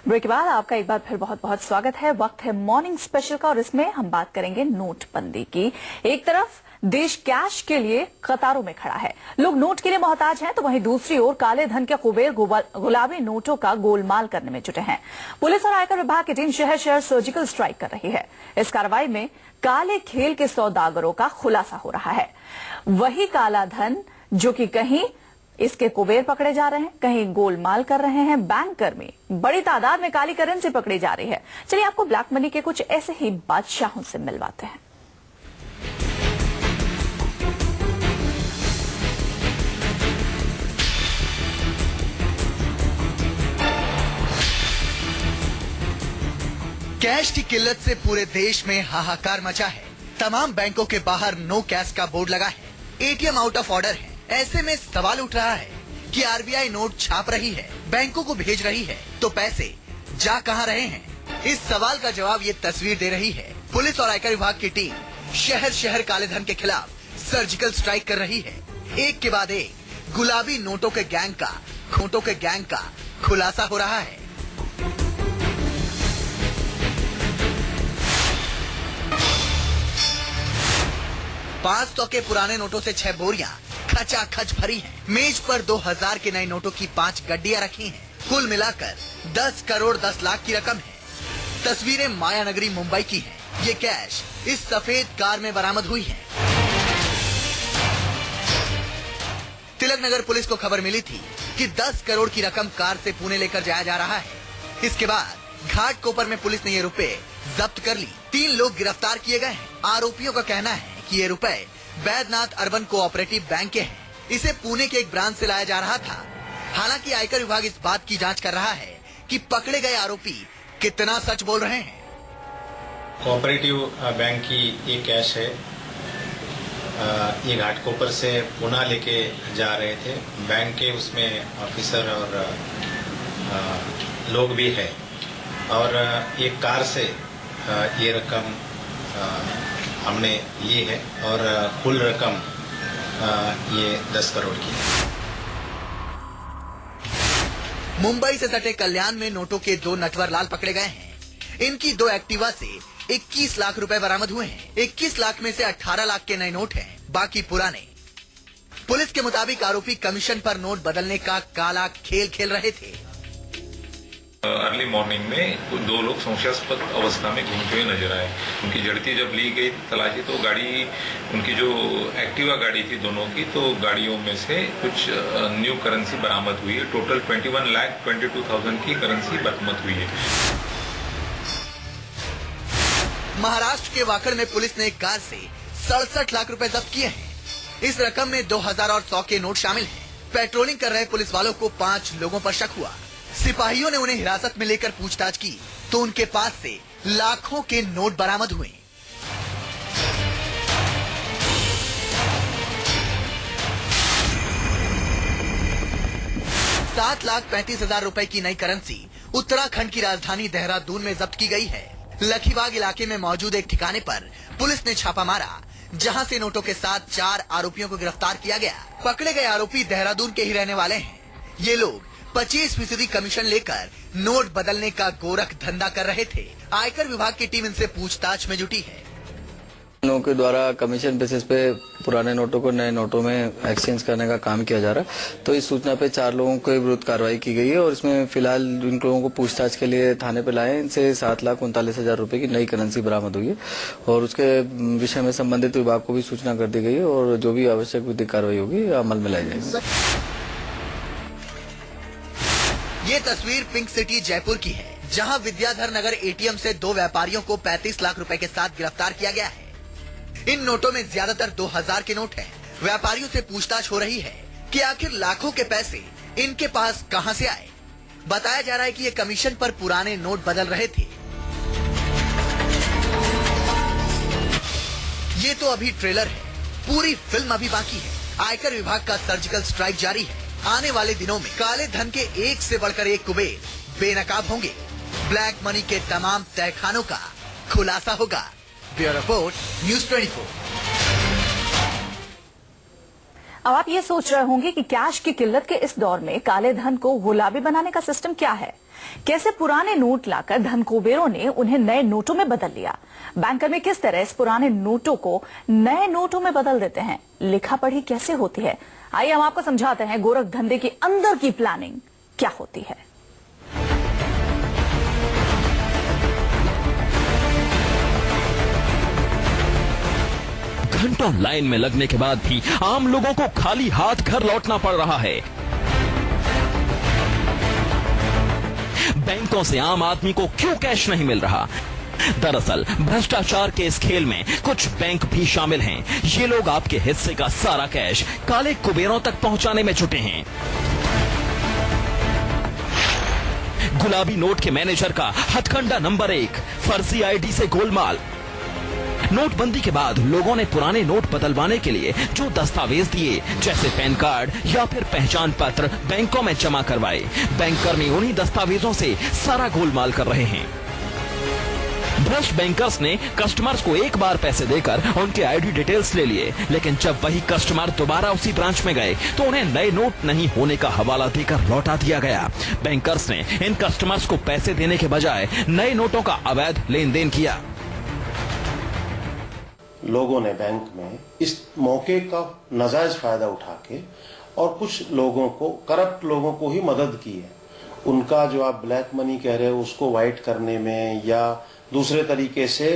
Break के बाद आपका एक बार फिर बहुत बहुत स्वागत है। वक्त है मॉर्निंग स्पेशल का और इसमें हम बात करेंगे नोटबंदी की। एक तरफ देश कैश के लिए कतारों में खड़ा है, लोग नोट के लिए मोहताज हैं, तो वहीं दूसरी ओर काले धन के कुबेर गुलाबी नोटों का गोलमाल करने में जुटे हैं। पुलिस और आयकर विभाग की टीम शहर शहर सर्जिकल स्ट्राइक कर रही है। इस कार्रवाई में काले खेल के सौदागरों का खुलासा हो रहा है। वही काला धन जो कि कहीं इसके कुबेर पकड़े जा रहे हैं, कहीं गोलमाल कर रहे हैं बैंक कर्मी, बड़ी तादाद में काली करेंसी पकड़ी जा रही है। चलिए आपको ब्लैक मनी के कुछ ऐसे ही बादशाहों से मिलवाते हैं। कैश की किल्लत से पूरे देश में हाहाकार मचा है। तमाम बैंकों के बाहर नो कैश का बोर्ड लगा है। एटीएम आउट ऑफ ऑर्डर है। ऐसे में सवाल उठ रहा है कि आरबीआई नोट छाप रही है, बैंकों को भेज रही है, तो पैसे जा कहां रहे हैं? इस सवाल का जवाब ये तस्वीर दे रही है। पुलिस और आयकर विभाग की टीम शहर शहर काले धन के खिलाफ सर्जिकल स्ट्राइक कर रही है। एक के बाद एक गुलाबी नोटों के गैंग का, खोटों के गैंग का खुलासा हो रहा है। $500 के पुराने नोटों से 6 बोरियां खचाखच भरी हैं। मेज पर 2000 के नए नोटों की 5 गड्डियां रखी हैं। कुल मिलाकर 10 करोड़ 10 लाख की रकम है। तस्वीरें मायानगरी मुंबई की हैं। ये कैश इस सफेद कार में बरामद हुई है। तिलक नगर पुलिस को खबर मिली थी कि 10 करोड़ की रकम कार से पुणे लेकर जाया जा रहा है। इसके बाद घाटकोपर में पुलिस ने ये रुपए जब्त कर ली। 3 लोग गिरफ्तार किए गए हैं। आरोपियों का कहना है कि ये रुपए बैद्यनाथ अर्बन कोऑपरेटिव बैंक के हैं। इसे पुणे के एक ब्रांच से लाया जा रहा था। हालांकि आयकर विभाग इस बात की जांच कर रहा है कि पकड़े गए आरोपी कितना सच बोल रहे हैं। कोऑपरेटिव बैंक की ये कैश है। ये घाटकोपर से पुणे लेके जा रहे थे। बैंक के उसमें ऑफिसर और लोग भी है और एक कार से ये रकम हमने ली है और कुल रकम ये 10 करोड़ की है। मुंबई से सटे कल्याण में नोटों के 2 नटवर लाल पकड़े गए हैं। इनकी 2 एक्टिवा से 21 लाख रुपए बरामद हुए हैं। 21 लाख में से 18 लाख के नए नोट हैं, बाकी पुराने। पुलिस के मुताबिक आरोपी कमीशन पर नोट बदलने का काला खेल खेल रहे थे। अर्ली मॉर्निंग में 2 लोग संशयास्पद अवस्था में घूमते हुए नजर आए। उनकी जड़ती जब ली गई तलाशी तो गाड़ी, उनकी जो एक्टिवा गाड़ी थी दोनों की, तो गाड़ियों में से कुछ न्यू करेंसी बरामद हुई है। टोटल 21,22,000 की करेंसी बरामद हुई है। महाराष्ट्र के वाकड़ में पुलिस ने एक कार से 67 लाख रुपए जब्त किए हैं। इस रकम में 2000 और 100 के नोट शामिल हैं। पेट्रोलिंग कर रहे पुलिस वालों को 5 लोगों पर शक हुआ। सिपाहियों ने उन्हें हिरासत में लेकर पूछताछ की तो उनके पास से लाखों के नोट बरामद हुए। $7,35,000 रुपए की नई करेंसी उत्तराखंड की राजधानी देहरादून में जब्त की गई है। लखीबाग इलाके में मौजूद एक ठिकाने पर पुलिस ने छापा मारा, जहां से नोटों के साथ 4 आरोपियों को गिरफ्तार किया गया। पकड़े गए आरोपी देहरादून के ही रहने वाले हैं। ये लोग 25% कमीशन लेकर नोट बदलने का गोरख धंधा कर रहे थे। आयकर विभाग की टीम इनसे पूछताछ में जुटी है। लोगों के द्वारा कमीशन बेसिस पे पुराने नोटों को नए नोटों में एक्सचेंज करने का काम किया जा रहा है। तो इस सूचना पे 4 लोगों के विरुद्ध कार्रवाई की गई है और इसमें फिलहाल इन लोगों को पूछताछ के लिए थाने पे लाए। इनसे 7,39,000 रुपए की नई करेंसी बरामद हुई है और उसके विषय में संबंधित विभाग को भी सूचना कर दी गई है और जो भी आवश्यक विधिक कार्रवाई होगी अमल में लाई जाएगी। ये तस्वीर पिंक सिटी जयपुर की है, जहां विद्याधर नगर एटीएम से 2 व्यापारियों को 35 लाख रुपए के साथ गिरफ्तार किया गया है। इन नोटों में ज्यादातर 2000 के नोट हैं। व्यापारियों से पूछताछ हो रही है कि आखिर लाखों के पैसे इनके पास कहां से आए। बताया जा रहा है कि ये कमीशन पर पुराने नोट बदल रहे थे। ये तो अभी ट्रेलर है, पूरी फिल्म अभी बाकी है। आयकर विभाग का सर्जिकल स्ट्राइक जारी है। आने वाले दिनों में काले धन के एक से बढ़कर एक कुबेर बेनकाब होंगे। ब्लैक मनी के तमाम तहखानों का खुलासा होगा। Bureau report, news 24। अब आप ये सोच रहे होंगे कि कैश की किल्लत के इस दौर में काले धन को गुलाबी बनाने का सिस्टम क्या है, कैसे पुराने नोट लाकर धन कुबेरों ने उन्हें नए नोटों में बदल लिया, बैंकर में किस तरह इस पुराने नोटों को नए नोटों में बदल देते हैं, लिखा पढ़ी कैसे होती है। आइए हम आपको समझाते हैं गोरख धंधे के अंदर की प्लानिंग क्या होती है। घंटों लाइन में लगने के बाद भी आम लोगों को खाली हाथ घर लौटना पड़ रहा है। बैंकों से आम आदमी को क्यों कैश नहीं मिल रहा? दरअसल भ्रष्टाचार के इस खेल में कुछ बैंक भी शामिल हैं। ये लोग आपके हिस्से का सारा कैश काले कुबेरों तक पहुंचाने में जुटे हैं। गुलाबी नोट के मैनेजर का हथकंडा नंबर 1, फर्जी आईडी से गोलमाल। नोटबंदी के बाद लोगों ने पुराने नोट बदलवाने के लिए जो दस्तावेज दिए, जैसे पैन कार्ड या फिर पहचान पत्र, बैंकों में जमा करवाए। बैंककर्मी उन्हीं दस्तावेजों से सारा गोलमाल कर रहे हैं। भ्रष्ट बैंकर्स ने कस्टमर्स को एक बार पैसे देकर उनके आईडी डिटेल्स ले लिए, लेकिन जब वही कस्टमर दोबारा उसी ब्रांच में गए तो उन्हें नए नोट नहीं होने का हवाला देकर लौटा दिया गया। बैंकर्स ने इन कस्टमर्स को पैसे देने के बजाय नए नोटों का अवैध लेन देन किया। लोगों ने बैंक में इस मौके का नाजायज फायदा उठा के और कुछ लोगों को, करप्ट लोगों को ही मदद की है। उनका जो आप ब्लैक मनी कह रहे हो उसको वाइट करने में या दूसरे तरीके से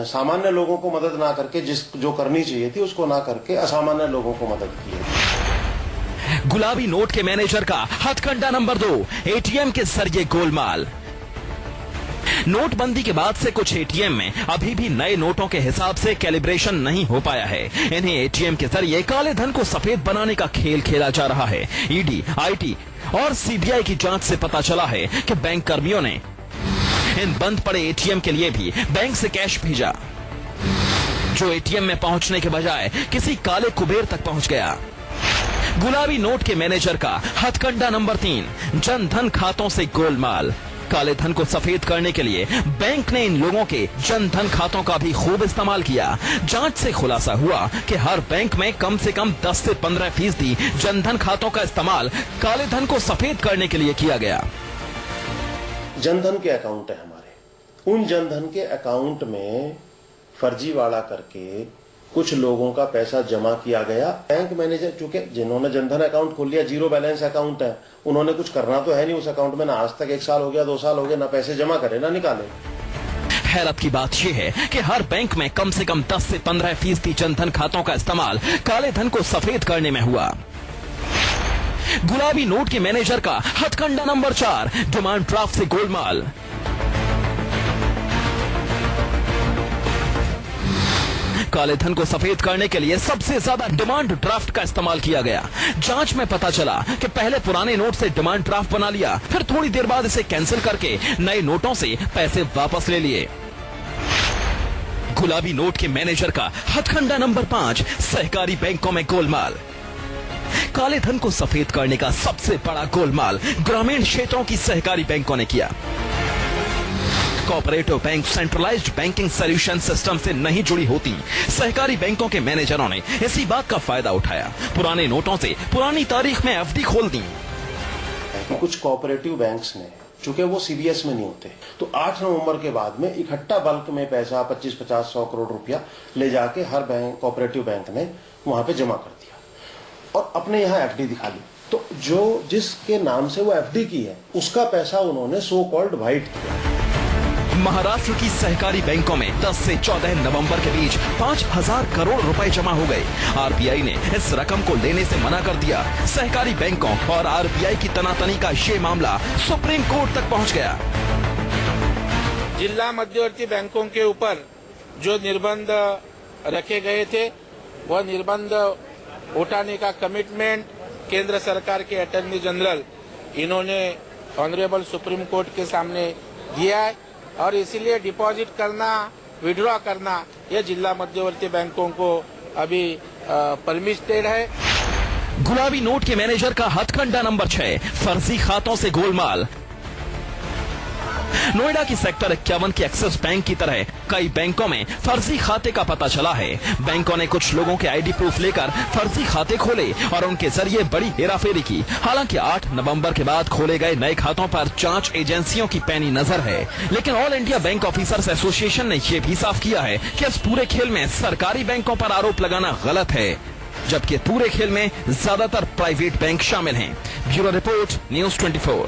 सामान्य लोगों को मदद ना करके जो करनी चाहिए थी उसको ना करके असामान्य लोगों को मदद की है। गुलाबी नोट के मैनेजर का हथकंडा नंबर 2, एटीएम के जरिए गोलमाल। नोटबंदी के बाद से कुछ एटीएम में अभी भी नए नोटों के हिसाब से कैलिब्रेशन नहीं हो पाया है। इन्हें एटीएम के जरिए काले धन को सफेद बनाने का खेल खेला जा रहा है। ईडी, आईटी और सीबीआई की जांच से पता चला है कि बैंक कर्मियों ने इन बंद पड़े एटीएम के लिए भी बैंक से कैश भेजा, जो एटीएम में पहुंचने के बजाय किसी काले कुबेर तक पहुंच गया। गुलाबी नोट के मैनेजर का हथकंडा नंबर 3, जन धन खातों से गोलमाल। काले धन को सफेद करने के लिए बैंक ने इन लोगों के जन धन खातों का भी खूब इस्तेमाल किया। जांच से खुलासा हुआ कि हर बैंक में कम से कम 10 से 15% जन धन खातों का इस्तेमाल काले धन को सफेद करने के लिए किया गया। जनधन के अकाउंट है हमारे, उन जनधन के अकाउंट में फर्जीवाड़ा करके कुछ लोगों का पैसा जमा किया गया। बैंक मैनेजर, चूंकि जिन्होंने जनधन अकाउंट खोल लिया, जीरो बैलेंस अकाउंट है, उन्होंने कुछ करना तो है नहीं उस अकाउंट में, ना आज तक 1 साल हो गया, 2 साल हो गए, ना पैसे जमा करे ना निकाले। हैरत की बात यह है कि हर बैंक में कम से कम 10 से 15% जनधन खातों का इस्तेमाल काले धन को सफेद करने में हुआ। गुलाबी नोट के मैनेजर का हथकंडा नंबर 4, डिमांड ड्राफ्ट से गोलमाल। काले धन को सफेद करने के लिए सबसे ज्यादा डिमांड ड्राफ्ट का इस्तेमाल किया गया। जांच में पता चला कि पहले पुराने नोट से डिमांड ड्राफ्ट बना लिया, फिर थोड़ी देर बाद इसे कैंसिल करके नए नोटों से पैसे वापस ले लिए। गुलाबी नोट के मैनेजर का हथकंडा नंबर 5, सहकारी बैंकों में गोलमाल। काले धन को सफेद करने का सबसे बड़ा गोलमाल ग्रामीण क्षेत्रों की सहकारी बैंकों ने किया। Cooperative bank centralised banking solution system से नहीं जुड़ी होती। सहकारी बैंकों के मैनेजरों ने इसी बात का फायदा उठाया, पुराने नोटों से पुरानी तारीख में एफडी खोल दी। कुछ कोऑपरेटिव बैंक्स ने, चूंकि वो सीबीएस में नहीं होते, तो 8 नवंबर के बाद में इकट्ठा बल्क में पैसा 25-50-100 करोड़ रुपया ले जाके हर बैंक, कोऑपरेटिव बैंक ने वहां पे जमा कर दिया और अपने यहाँ एफडी दिखा ली। तो जो जिसके नाम से वो एफडी की है उसका पैसा उन्होंने सो कॉल्ड वाइट किया। महाराष्ट्र की सहकारी बैंकों में 10 से 14 नवंबर के बीच 5,000 करोड़ रुपए जमा हो गए। आरबीआई ने इस रकम को लेने से मना कर दिया। सहकारी बैंकों और आरबीआई की तनातनी का ये मामला सुप्रीम कोर्ट तक पहुंच गया। जिला मध्यवर्ती बैंकों के ऊपर जो निर्बंध रखे गए थे, वह निर्बंध उठाने का कमिटमेंट केंद्र सरकार के अटॉर्नी जनरल इन्होंने ऑनरेबल सुप्रीम कोर्ट के सामने दिया है और इसीलिए डिपॉजिट करना, विड्रॉ करना, यह जिला मध्यवर्ती बैंकों को अभी परमिटेड है। गुलाबी नोट के मैनेजर का हथकंडा नंबर 6, फर्जी खातों से गोलमाल। नोएडा की सेक्टर 51 के एक्सिस बैंक की तरह कई बैंकों में फर्जी खाते का पता चला है। बैंकों ने कुछ लोगों के आईडी प्रूफ लेकर फर्जी खाते खोले और उनके जरिए बड़ी हेराफेरी की। हालांकि 8 नवंबर के बाद खोले गए नए खातों पर जांच एजेंसियों की पैनी नजर है, लेकिन all India bank officers association ने यह भी साफ किया है कि इस पूरे खेल में सरकारी बैंकों पर आरोप लगाना गलत है, जबकि पूरे खेल में ज्यादातर प्राइवेट बैंक शामिल हैं। Bureau report, news 24।